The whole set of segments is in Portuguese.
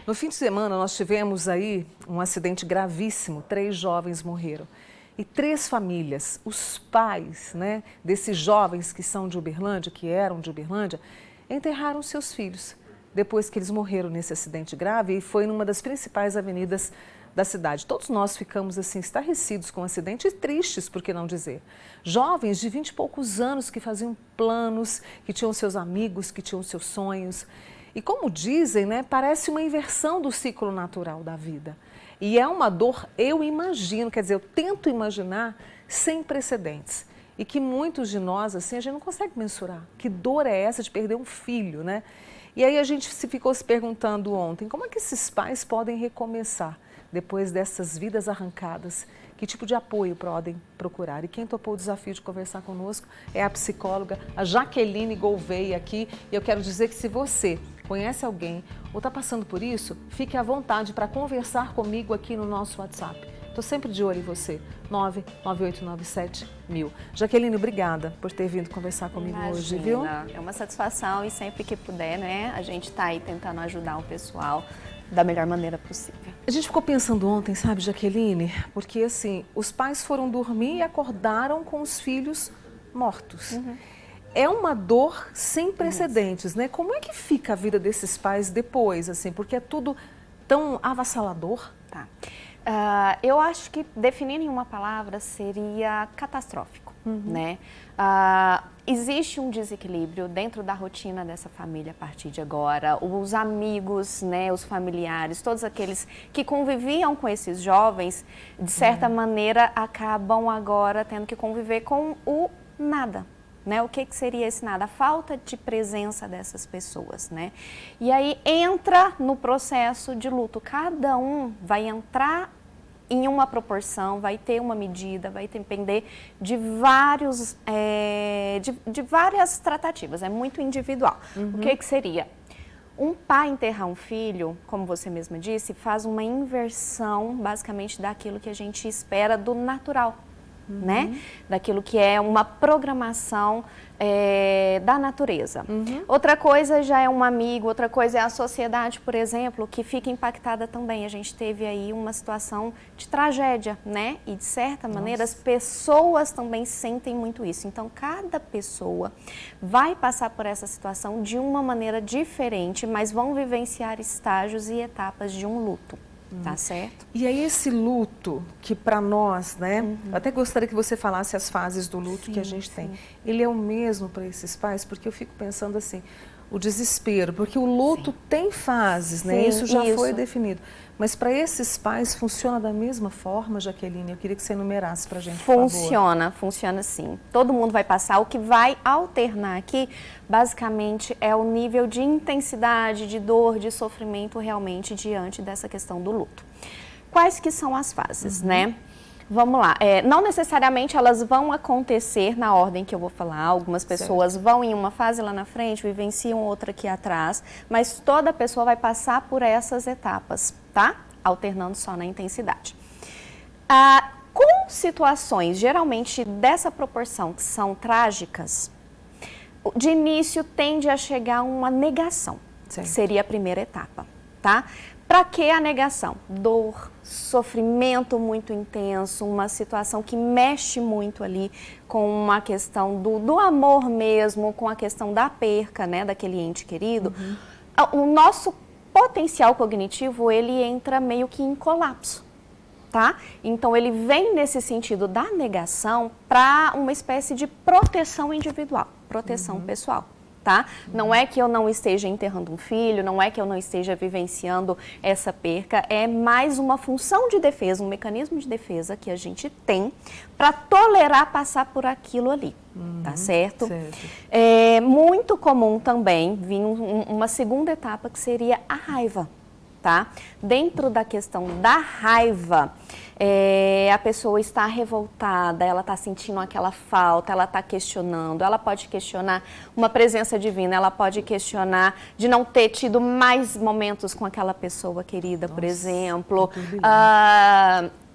No fim de semana, nós tivemos aí um acidente gravíssimo. 3 jovens morreram. E 3 famílias, os pais, né, desses jovens que são de Uberlândia, que eram de Uberlândia, enterraram seus filhos depois que eles morreram nesse acidente grave, e foi numa das principais avenidas da cidade. Todos nós ficamos assim estarrecidos com o acidente e tristes, por que não dizer. Jovens de 20 e poucos anos que faziam planos, que tinham seus amigos, que tinham seus sonhos. E como dizem, né, parece uma inversão do ciclo natural da vida. E é uma dor, eu imagino, quer dizer, eu tento imaginar, sem precedentes. E que muitos de nós, assim, a gente não consegue mensurar. Que dor é essa de perder um filho, né? E aí a gente ficou se perguntando ontem, como é que esses pais podem recomeçar depois dessas vidas arrancadas? Que tipo de apoio podem procurar? E quem topou o desafio de conversar conosco é a psicóloga, a Jaqueline Gouveia aqui. E eu quero dizer que se você conhece alguém ou está passando por isso, fique à vontade para conversar comigo aqui no nosso WhatsApp. Estou sempre de olho em você, 99897-1000. Jaqueline, obrigada por ter vindo conversar comigo hoje, viu? É uma satisfação e sempre que puder, né, a gente está aí tentando ajudar o pessoal da melhor maneira possível. A gente ficou pensando ontem, sabe, Jaqueline, porque assim, os pais foram dormir e acordaram com os filhos mortos. Uhum. É uma dor sem precedentes, né? Como é que fica a vida desses pais depois, assim, porque é tudo tão avassalador? Tá. Eu acho que definir em uma palavra seria catastrófico, né? Existe um desequilíbrio dentro da rotina dessa família a partir de agora. Os amigos, né, os familiares, todos aqueles que conviviam com esses jovens, de certa maneira, acabam agora tendo que conviver com o nada. Né? O que seria esse nada? A falta de presença dessas pessoas, né? E aí entra no processo de luto. Cada um vai entrar em uma proporção, vai ter uma medida, vai depender de várias tratativas, é muito individual. O que seria? Um pai enterrar um filho, como você mesma disse, faz uma inversão, basicamente, daquilo que a gente espera do natural. Né? Daquilo que é uma programação da natureza. Outra coisa já é um amigo, outra coisa é a sociedade, por exemplo, que fica impactada também. A gente teve aí uma situação de tragédia, né? E de certa maneira as pessoas também sentem muito isso. Então cada pessoa vai passar por essa situação de uma maneira diferente, mas vão vivenciar estágios e etapas de um luto. Tá certo? E aí esse luto, que para nós, né, eu até gostaria que você falasse as fases do luto que a gente tem. Ele é o mesmo para esses pais? Porque eu fico pensando assim, o desespero, porque o luto tem fases, né? Isso já foi definido. Mas para esses pais funciona da mesma forma, Jaqueline? Eu queria que você enumerasse para a gente, por favor. Funciona sim. Todo mundo vai passar. O que vai alternar aqui, basicamente, é o nível de intensidade, de dor, de sofrimento realmente diante dessa questão do luto. Quais que são as fases, né? Vamos lá, não necessariamente elas vão acontecer na ordem que eu vou falar, algumas pessoas vão em uma fase lá na frente, vivenciam outra aqui atrás, mas toda pessoa vai passar por essas etapas, tá? Alternando só na intensidade. Com situações geralmente dessa proporção que são trágicas, de início tende a chegar uma negação, que seria a primeira etapa, tá? Para que a negação? Dor, sofrimento muito intenso, uma situação que mexe muito ali com uma questão do amor mesmo, com a questão da perca, né, daquele ente querido. O nosso potencial cognitivo, ele entra meio que em colapso, tá? Então, ele vem nesse sentido da negação para uma espécie de proteção individual, proteção pessoal. Tá? Não é que eu não esteja enterrando um filho, não é que eu não esteja vivenciando essa perca, é mais uma função de defesa, um mecanismo de defesa que a gente tem para tolerar passar por aquilo ali, tá certo? É muito comum também vir uma segunda etapa que seria a raiva. Tá? Dentro da questão da raiva, a pessoa está revoltada, ela está sentindo aquela falta, ela está questionando, ela pode questionar uma presença divina, ela pode questionar de não ter tido mais momentos com aquela pessoa querida, por exemplo,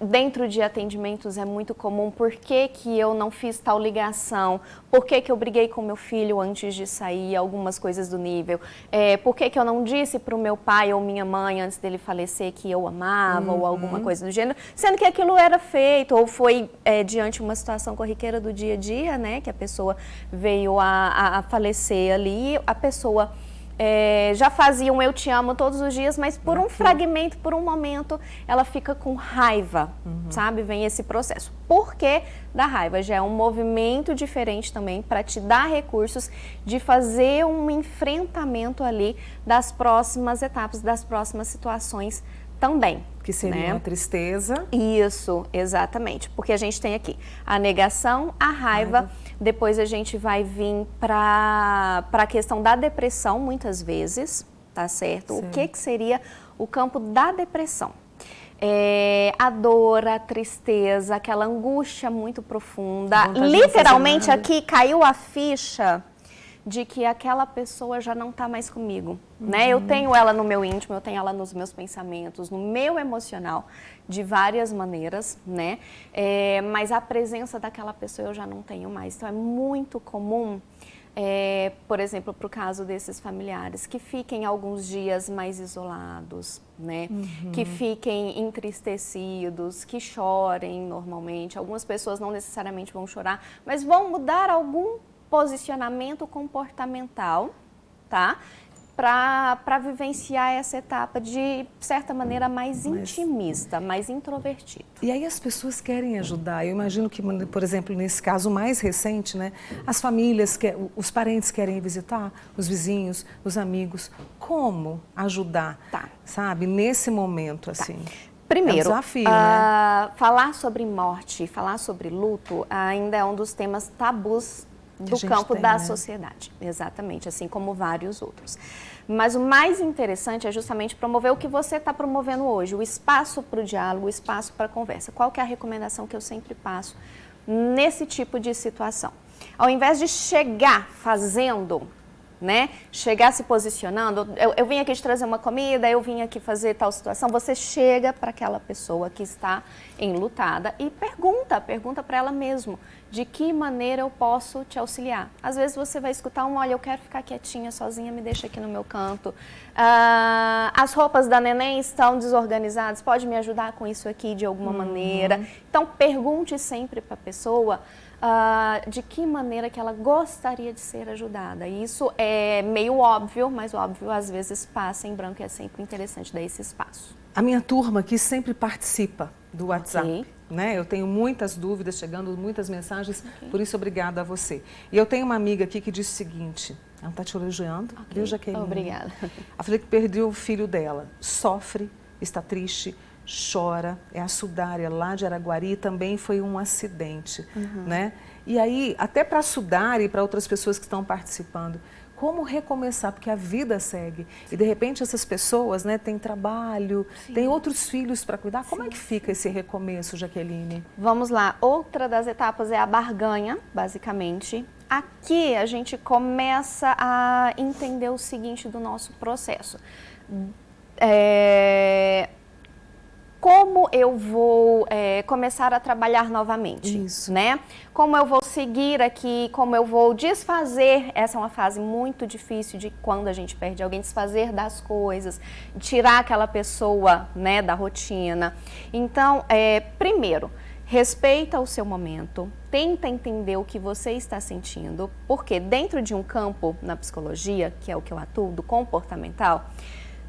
dentro de atendimentos é muito comum, por que que eu não fiz tal ligação, por que que eu briguei com meu filho antes de sair, algumas coisas do nível, por que que eu não disse para o meu pai ou minha mãe antes dele falecer que eu amava ou alguma coisa do gênero, sendo que aquilo era feito ou foi diante de uma situação corriqueira do dia a dia, né, que a pessoa veio a falecer ali, a pessoa já fazia um eu te amo todos os dias, mas por um fragmento, por um momento, ela fica com raiva, sabe? Vem esse processo. Por que da raiva? Já é um movimento diferente também para te dar recursos de fazer um enfrentamento ali das próximas etapas, das próximas situações também. Que seria uma tristeza. Isso, exatamente. Porque a gente tem aqui a negação, a raiva, depois a gente vai vir para a questão da depressão, muitas vezes, tá certo? Sim. O que seria o campo da depressão? A dor, a tristeza, aquela angústia muito profunda. Literalmente aqui caiu a ficha de que aquela pessoa já não está mais comigo, né? Eu tenho ela no meu íntimo, eu tenho ela nos meus pensamentos, no meu emocional, de várias maneiras, né? Mas a presença daquela pessoa eu já não tenho mais. Então é muito comum, por exemplo, para o caso desses familiares, que fiquem alguns dias mais isolados, né? Que fiquem entristecidos, que chorem normalmente. Algumas pessoas não necessariamente vão chorar, mas vão mudar algum posicionamento comportamental, tá? Para vivenciar essa etapa de certa maneira mais intimista, mais introvertido. E aí as pessoas querem ajudar. Eu imagino que, por exemplo, nesse caso mais recente, né, as famílias, os parentes querem visitar, os vizinhos, os amigos. Como ajudar, sabe, nesse momento assim? Primeiro, é um desafio, né? Falar sobre morte, falar sobre luto ainda é um dos temas tabus do campo da sociedade, exatamente, assim como vários outros. Mas o mais interessante é justamente promover o que você está promovendo hoje, o espaço para o diálogo, o espaço para a conversa. Qual que é a recomendação que eu sempre passo nesse tipo de situação? Ao invés de chegar fazendo, né, chegar se posicionando, eu vim aqui te trazer uma comida, eu vim aqui fazer tal situação, você chega para aquela pessoa que está enlutada e pergunta para ela mesmo, de que maneira eu posso te auxiliar. Às vezes você vai escutar olha, eu quero ficar quietinha, sozinha, me deixa aqui no meu canto. As roupas da neném estão desorganizadas, pode me ajudar com isso aqui de alguma maneira? Então, pergunte sempre para a pessoa de que maneira que ela gostaria de ser ajudada. Isso é meio óbvio, mas óbvio às vezes passa em branco e é sempre interessante dar esse espaço. A minha turma aqui sempre participa do WhatsApp, né? Eu tenho muitas dúvidas chegando, muitas mensagens, por isso obrigada a você. E eu tenho uma amiga aqui que diz o seguinte, ela está te elogiando, viu, Jaqueline? Obrigada. A filha que perdeu o filho dela, sofre, está triste, chora, é a Sudária lá de Araguari, também foi um acidente, né? E aí, até para a Sudária e para outras pessoas que estão participando, como recomeçar, porque a vida segue. E de repente essas pessoas, né, têm trabalho, têm outros filhos para cuidar. Como é que fica esse recomeço, Jaqueline? Vamos lá, outra das etapas é a barganha, basicamente. Aqui a gente começa a entender o seguinte do nosso processo. Como eu vou começar a trabalhar novamente, né? Como eu vou seguir aqui, como eu vou desfazer, essa é uma fase muito difícil de quando a gente perde alguém, desfazer das coisas, tirar aquela pessoa, né, da rotina. Então, primeiro, respeita o seu momento, tenta entender o que você está sentindo, porque dentro de um campo na psicologia, que é o que eu atuo, do comportamental,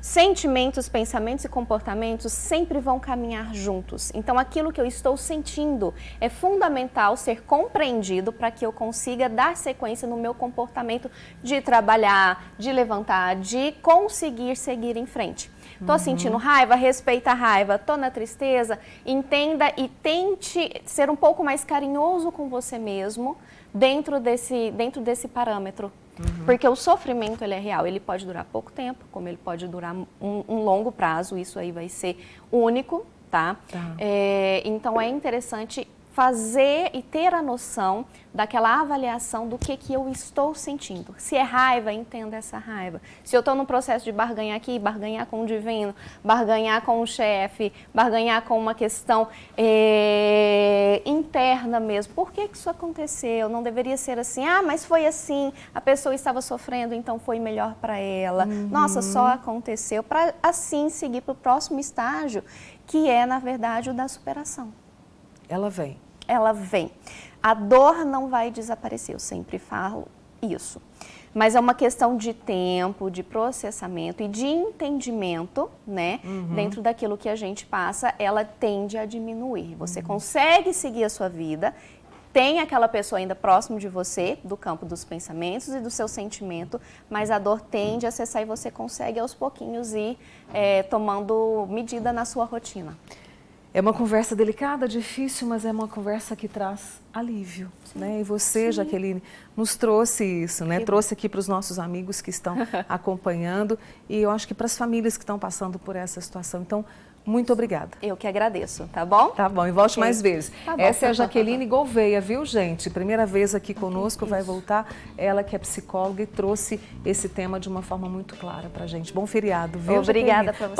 sentimentos, pensamentos e comportamentos sempre vão caminhar juntos. Então, aquilo que eu estou sentindo é fundamental ser compreendido para que eu consiga dar sequência no meu comportamento de trabalhar, de levantar, de conseguir seguir em frente. Estou sentindo raiva, respeita a raiva. Estou na tristeza, entenda e tente ser um pouco mais carinhoso com você mesmo dentro desse parâmetro. Porque o sofrimento ele é real, ele pode durar pouco tempo, como ele pode durar um longo prazo, isso aí vai ser único, tá? Então é interessante fazer e ter a noção daquela avaliação do que eu estou sentindo. Se é raiva, entenda essa raiva. Se eu estou no processo de barganhar aqui, barganhar com o divino, barganhar com o chefe, barganhar com uma questão interna mesmo. Por que isso aconteceu? Não deveria ser assim. Ah, mas foi assim, a pessoa estava sofrendo, então foi melhor para ela. Nossa, só aconteceu. Para assim seguir para o próximo estágio, que é, na verdade, o da superação. Ela vem. Ela vem. A dor não vai desaparecer, eu sempre falo isso. Mas é uma questão de tempo, de processamento e de entendimento, né? Dentro daquilo que a gente passa, ela tende a diminuir. Você consegue seguir a sua vida, tem aquela pessoa ainda próximo de você, do campo dos pensamentos e do seu sentimento, mas a dor tende a cessar e você consegue aos pouquinhos ir tomando medida na sua rotina. É uma conversa delicada, difícil, mas é uma conversa que traz alívio, né? E você, Jaqueline, nos trouxe isso, né? Trouxe aqui para os nossos amigos que estão acompanhando e eu acho que para as famílias que estão passando por essa situação. Então, muito obrigada. Eu que agradeço, tá bom? Tá bom, e volte mais vezes. Tá bom. Essa é a Jaqueline Gouveia, viu, gente? Primeira vez aqui conosco, vai voltar. Ela que é psicóloga e trouxe esse tema de uma forma muito clara pra gente. Bom feriado, viu, Obrigada Jaqueline? para você.